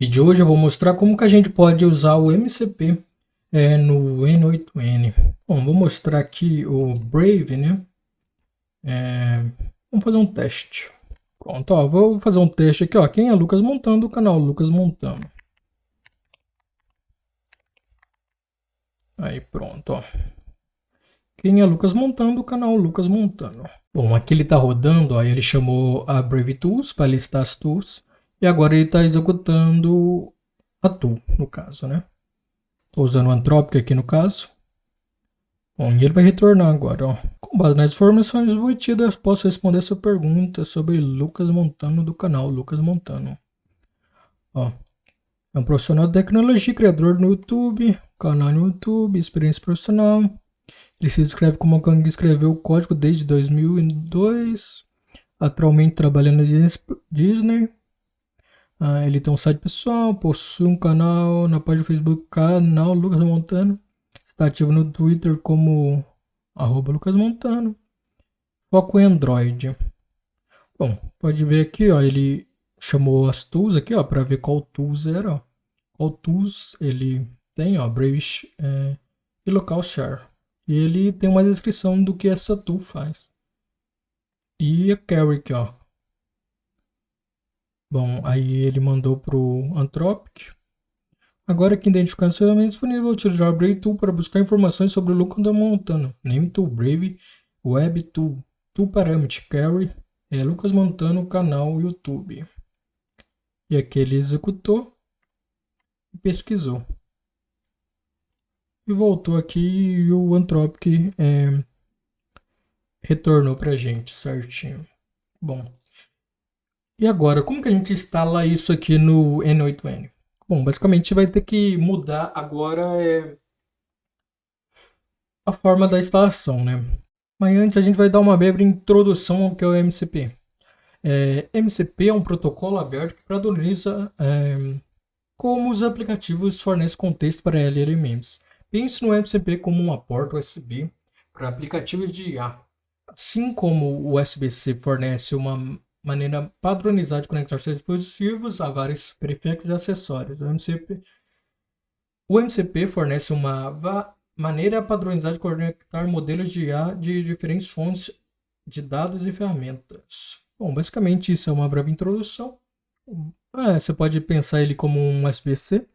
E de hoje eu vou mostrar como que a gente pode usar o MCP no N8N. Bom, vou mostrar aqui o Brave, né? Vamos fazer um teste. Pronto, ó, vou fazer um teste aqui, ó. Quem é Lucas Montano, do canal Lucas Montano. Aí, pronto, ó. Quem é Lucas Montano, do canal Lucas Montano. Bom, aqui ele está rodando, ó, ele chamou a Brave Tools para listar as tools. E agora ele está executando a tool, no caso, né? Estou usando o Anthropic aqui no caso. Bom, e ele vai retornar agora, ó. Com base nas informações obtidas, posso responder sua pergunta sobre Lucas Montano do canal Lucas Montano. Ó, é um profissional de tecnologia, criador no YouTube, canal no YouTube, experiência profissional. Ele se descreve como alguém que escreveu o código desde 2002. Atualmente trabalha na Disney. Ele tem um site pessoal, possui um canal na página do Facebook, canal Lucas Montano. Está ativo no Twitter como @Lucas Montano. Foco em Android. Bom, pode ver aqui, ó, ele chamou as tools aqui, ó, para ver qual tools era, ó. Qual tools ele tem, ó, Brave e Local Share. E ele tem uma descrição do que essa tool faz. E a Carry aqui, ó. Bom, aí ele mandou pro Anthropic. Agora que identificando ferramentas disponível, utilizar a Brave Tool para buscar informações sobre o Lucas Montano. Name Tool, Brave, Web Tool, Tool Parameter, Carry, Lucas Montano, canal YouTube. E aqui ele executou e pesquisou. E voltou aqui e o Anthropic retornou pra gente certinho. Bom, e agora, como que a gente instala isso aqui no N8N? Bom, basicamente vai ter que mudar agora a forma da instalação, né? Mas antes a gente vai dar uma breve introdução ao que é o MCP. MCP é um protocolo aberto que padroniza como os aplicativos fornecem contexto para LLMs. Pense no MCP como uma porta USB para aplicativos de IA. Assim como o USB-C fornece uma maneira padronizada de conectar seus dispositivos a vários periféricos e acessórios. O MCP fornece uma maneira padronizada de conectar modelos de IA de diferentes fontes de dados e ferramentas. Bom, basicamente isso é uma breve introdução. Você pode pensar ele como um USB-C,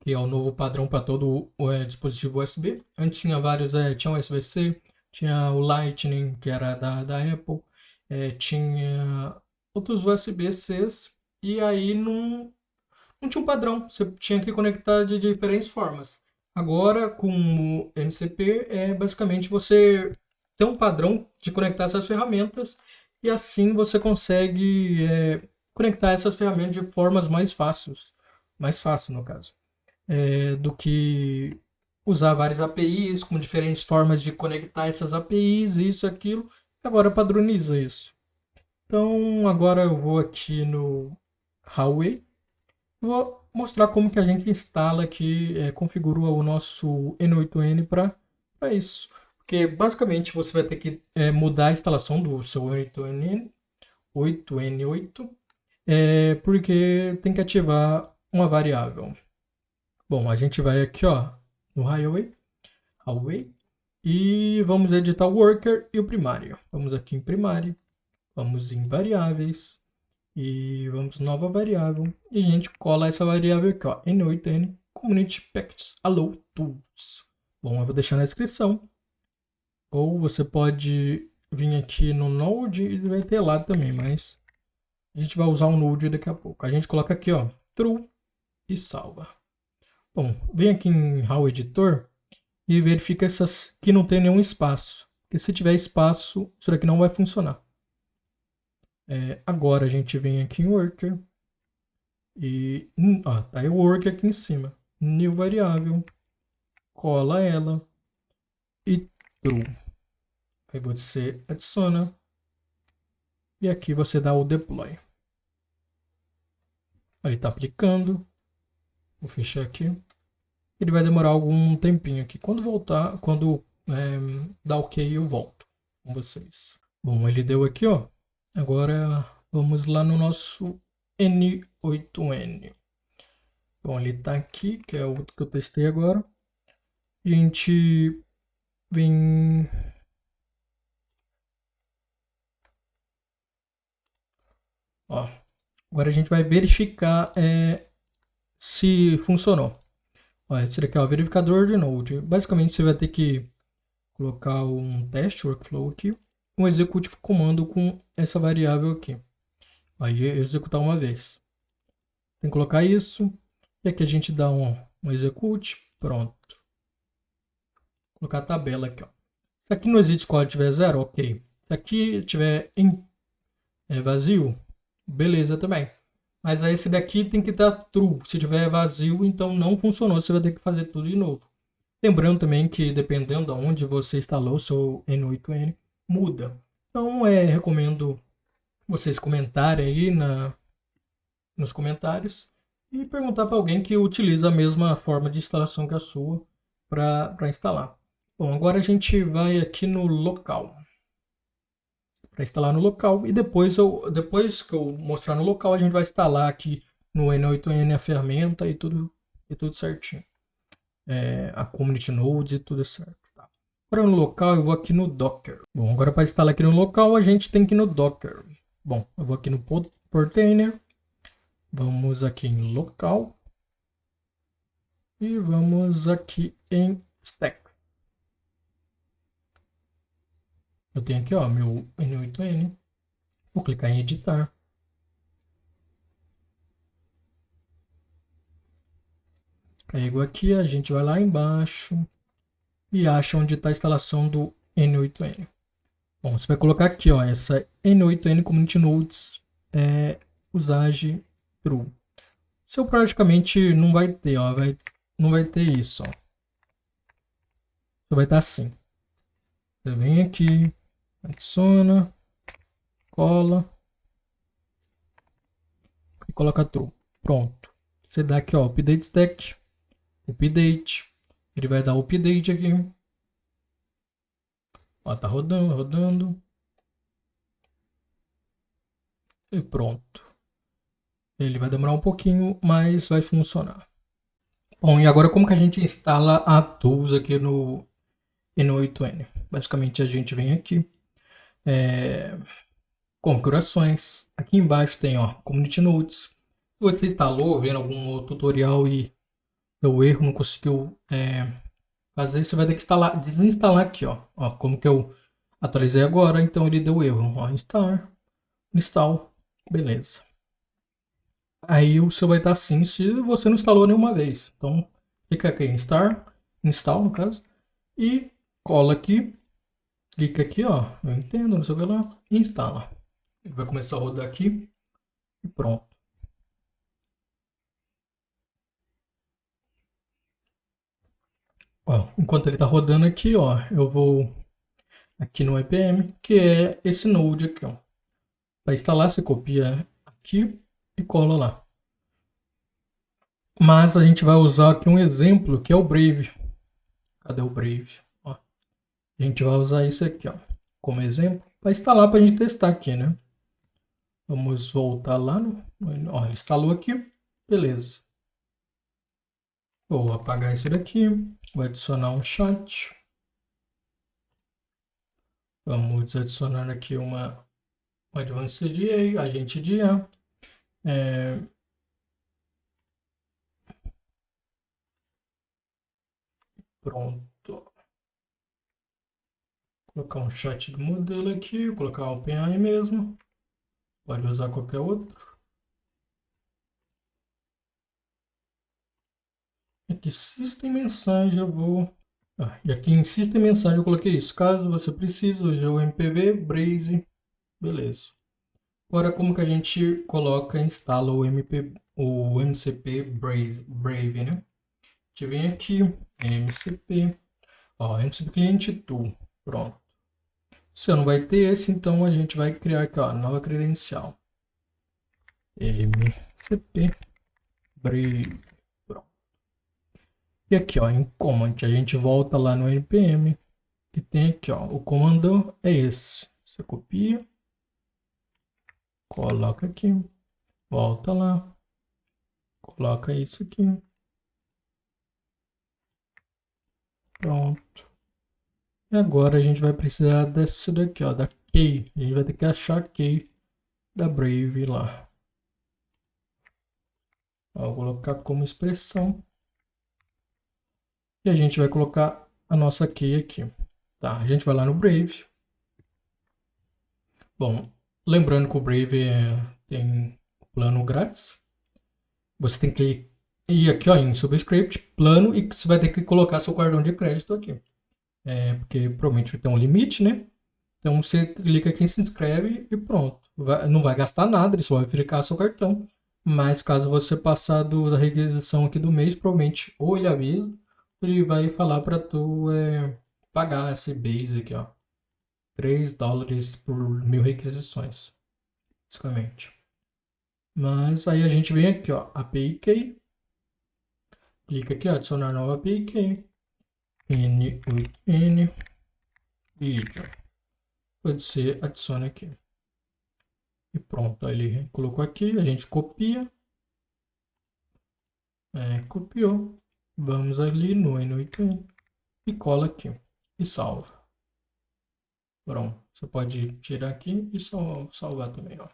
que é o novo padrão para todo o dispositivo USB. Antes tinha vários, tinha o USB-C, tinha o Lightning, que era da Apple, tinha outros USB-Cs, e aí não tinha um padrão, você tinha que conectar de diferentes formas. Agora, com o MCP, basicamente você tem um padrão de conectar essas ferramentas, e assim você consegue conectar essas ferramentas de formas mais fácil no caso, do que usar várias APIs com diferentes formas de conectar essas APIs, isso, aquilo. Agora padroniza isso. Então agora eu vou aqui no Huawei. Vou mostrar como que a gente instala aqui, configura o nosso N8N para isso. Porque basicamente você vai ter que mudar a instalação do seu N8N8, porque tem que ativar uma variável. Bom, a gente vai aqui, ó, no Huawei, e vamos editar o worker e o primário. Vamos aqui em primário, vamos em variáveis, e vamos nova variável, e a gente cola essa variável aqui, ó, N8N Community Packets Allow Tools. Bom, eu vou deixar na descrição, ou você pode vir aqui no Node e vai ter lá também, mas a gente vai usar o Node daqui a pouco. A gente coloca aqui, ó, True e salva. Bom, vem aqui em How Editor e verifica que não tem nenhum espaço. Porque se tiver espaço, isso daqui não vai funcionar. Agora a gente vem aqui em Worker e tá aí o Worker aqui em cima. New variável, cola ela e True. Aí você adiciona e aqui você dá o Deploy. Ele está aplicando. Vou fechar aqui. Ele vai demorar algum tempinho aqui. Quando voltar, quando dá ok, eu volto com vocês. Bom, ele deu aqui, ó. Agora vamos lá no nosso N8N. Bom, ele tá aqui, que é o outro que eu testei agora. A gente vem... Ó, agora a gente vai verificar se funcionou. Ó, esse daqui é o verificador de Node. Basicamente, você vai ter que colocar um teste workflow aqui, um execute comando com essa variável aqui. Aí executar uma vez. Tem que colocar isso. E aqui a gente dá um execute. Pronto. Vou colocar a tabela aqui, ó. Se aqui no exit score tiver 0, ok. Se aqui tiver vazio, beleza também. Mas aí esse daqui tem que estar true. Se tiver vazio, então não funcionou. Você vai ter que fazer tudo de novo. Lembrando também que dependendo de onde você instalou o seu N8N, muda. Então recomendo vocês comentarem aí nos comentários e perguntar para alguém que utiliza a mesma forma de instalação que a sua para instalar. Bom, agora a gente vai aqui no local. Para instalar no local e depois que eu mostrar no local, a gente vai instalar aqui no N8N a ferramenta e tudo certinho. A Community Nodes e tudo certo. Tá. Agora no local eu vou aqui no Docker. Bom, agora para instalar aqui no local a gente tem que ir no Docker. Bom, eu vou aqui no Portainer. Vamos aqui em local. E vamos aqui em stack. Eu tenho aqui, ó, meu N8N. Vou clicar em editar. Carrego aqui, a gente vai lá embaixo e acha onde está a instalação do N8N. Bom, você vai colocar aqui, ó, essa N8N Community Nodes usage true. O seu praticamente não vai ter, ó, não vai ter isso, ó. Só vai estar assim. Você vem aqui, adiciona, cola e coloca true. Pronto. Você dá aqui, ó, update stack, update. Ele vai dar update aqui. Ó, tá rodando. E pronto. Ele vai demorar um pouquinho, mas vai funcionar. Bom, e agora como que a gente instala a tools aqui no N8N? Basicamente a gente vem aqui, configurações. Aqui embaixo tem, ó, Community Nodes. Se você instalou, vendo algum tutorial e deu erro, não conseguiu fazer, você vai ter que desinstalar aqui, ó. Ó, como que eu atualizei agora, então ele deu erro. Ó, install, beleza. Aí o seu vai estar assim se você não instalou nenhuma vez. Então, clica aqui em install no caso, e cola aqui, clica aqui, ó, eu entendo, não sei o que lá, e instala. Ele vai começar a rodar aqui e pronto. Ó, enquanto ele está rodando aqui, ó, eu vou aqui no IPM, que é esse node aqui, ó. Para instalar, você copia aqui e cola lá. Mas a gente vai usar aqui um exemplo que é o Brave. Cadê o Brave? Ó, a gente vai usar isso aqui, ó, como exemplo para instalar, para a gente testar aqui, né? Vamos voltar lá ó, ele instalou aqui, beleza. Vou apagar isso daqui, vou adicionar um chat. Vamos adicionar aqui uma Advanced DA, agente de IA. Pronto. Vou colocar um chat do modelo aqui, vou colocar o OpenAI mesmo. Pode usar qualquer outro. Aqui, System Mensagem, eu vou... e aqui em System Mensagem eu coloquei isso. Caso você precise, hoje é o MPV, Braze, beleza. Agora, como que a gente coloca e instala o MCP Brave, né? A gente vem aqui, MCP, ó, MCP Client Tool, pronto. Você não vai ter esse, então a gente vai criar aqui, ó, nova credencial. MCP Brave, pronto. E aqui, ó, em Command, a gente volta lá no npm, que tem aqui, ó, o comando é esse. Você copia, coloca aqui, volta lá, Coloca isso aqui. Pronto. E agora a gente vai precisar desse daqui, ó, da key. A gente vai ter que achar a key da Brave lá. Ó, vou colocar como expressão. E a gente vai colocar a nossa key aqui. Tá, a gente vai lá no Brave. Bom, lembrando que o Brave tem plano grátis. Você tem que ir aqui, ó, em Subscript, plano, e você vai ter que colocar seu cartão de crédito aqui. Porque provavelmente tem um limite, né? Então você clica aqui em se inscreve e pronto. Não vai gastar nada, ele só vai verificar seu cartão. Mas caso você passar da requisição aqui do mês, provavelmente ou ele avisa, ele vai falar para tu pagar esse base aqui, ó. $3 por 1000 requisições, basicamente. Mas aí a gente vem aqui, ó, API Key. Clica aqui, ó, adicionar nova API Key. N vídeo. Pode ser, adiciona aqui. E pronto, aí ele colocou aqui, a gente copia. Copiou. Vamos ali no N8N e cola aqui. E salva. Pronto. Você pode tirar aqui e salvar também, ó.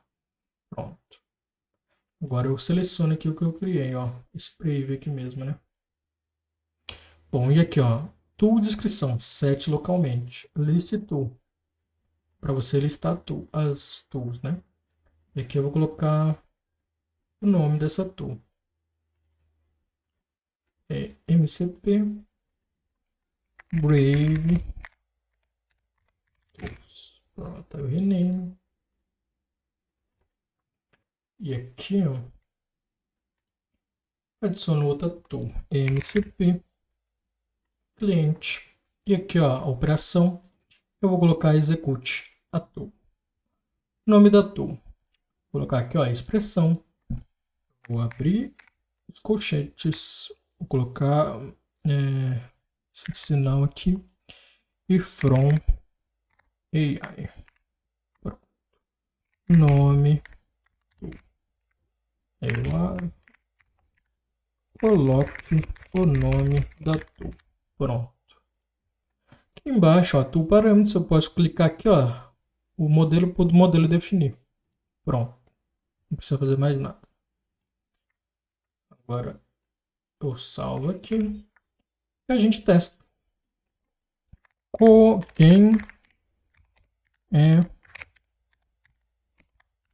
Pronto. Agora eu seleciono aqui o que eu criei, ó. Esse preview aqui mesmo, né? Bom, e aqui, ó. Tool descrição, set localmente. List tool. Para você listar as tools, né? E aqui eu vou colocar o nome dessa tool. MCP Brave Tools. Pronto, eu rename. E aqui, ó, adiciono outra tool, MCP cliente. E aqui, ó, a operação, eu vou colocar execute a tool. Nome da tool, vou colocar aqui, ó, expressão. Vou abrir os colchetes, vou colocar esse sinal aqui e from AI. Pronto. Nome. Eu coloque o nome da tool. Pronto. Aqui embaixo, ó, tool parâmetros, eu posso clicar aqui, ó, o modelo para o modelo definir. Pronto. Não precisa fazer mais nada. Agora eu salvo aqui e a gente testa. Quem é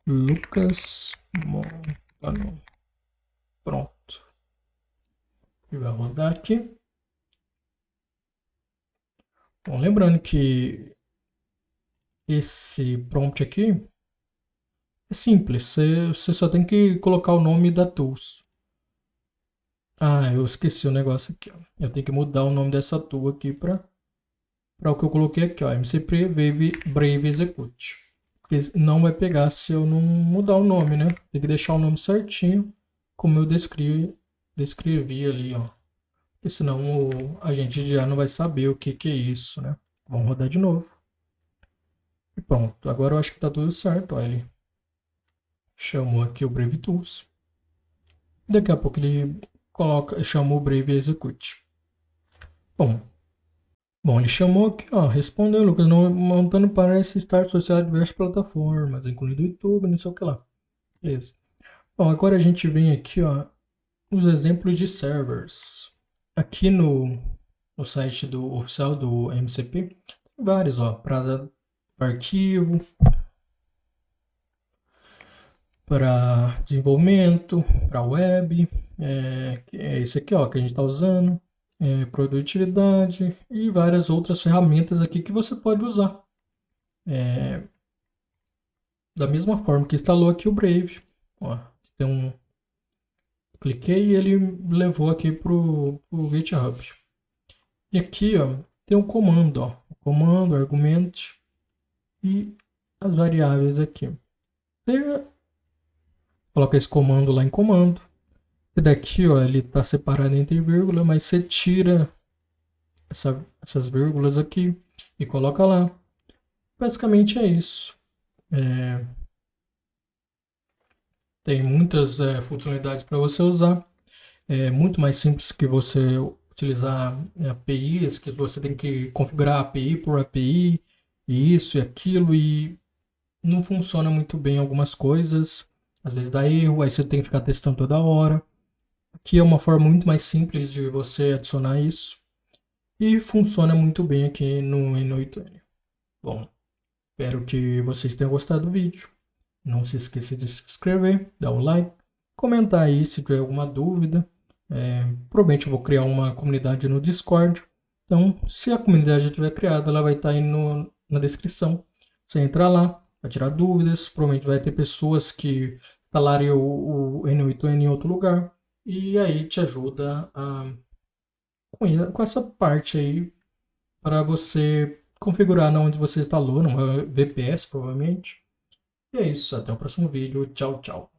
Lucas Montano? Pronto. E vai rodar aqui. Bom, lembrando que esse prompt aqui é simples. Você só tem que colocar o nome da tools. Ah, eu esqueci o negócio aqui, ó. Eu tenho que mudar o nome dessa tool aqui para o que eu coloquei aqui, ó. MCP Brave Execute. Porque não vai pegar se eu não mudar o nome, né? Tem que deixar o nome certinho, como eu descrevi ali, ó. Porque senão a gente já não vai saber o que é isso, né? Vamos rodar de novo. E pronto. Agora eu acho que tá tudo certo, ó. Ele chamou aqui o Brave Tools. Daqui a pouco ele chamou o Brave Execute. Bom, ele chamou aqui, ó, respondeu, Lucas Montano parece estar associado a diversas plataformas, incluindo o YouTube, não sei o que lá. Beleza. Bom, agora a gente vem aqui, ó, os exemplos de servers. Aqui no site oficial do MCP, tem vários, ó, para arquivo, para desenvolvimento, para web, é esse aqui, ó, que a gente está usando. Produtividade e várias outras ferramentas aqui que você pode usar. Da mesma forma que instalou aqui o Brave. Ó, cliquei e ele levou aqui para o GitHub. E aqui, ó, tem um comando, ó, o comando, argument e as variáveis aqui. Você coloca esse comando lá em comando. Esse daqui, ó, ele está separado entre vírgula, mas você tira essas vírgulas aqui e coloca lá. Basicamente é isso. Tem muitas funcionalidades para você usar. É muito mais simples que você utilizar APIs, que você tem que configurar API por API, e isso e aquilo, e não funciona muito bem algumas coisas. Às vezes dá erro, aí você tem que ficar testando toda hora. Aqui é uma forma muito mais simples de você adicionar isso. E funciona muito bem aqui no N8N. Bom, espero que vocês tenham gostado do vídeo. Não se esqueça de se inscrever, dar um like, comentar aí se tiver alguma dúvida. Provavelmente eu vou criar uma comunidade no Discord. Então, se a comunidade já estiver criada, ela vai estar aí na descrição. Você entra lá, vai tirar dúvidas. Provavelmente vai ter pessoas que instalarem o N8N em outro lugar. E aí te ajuda com essa parte aí para você configurar na onde você instalou, numa VPS provavelmente. E é isso, até o próximo vídeo. Tchau, tchau.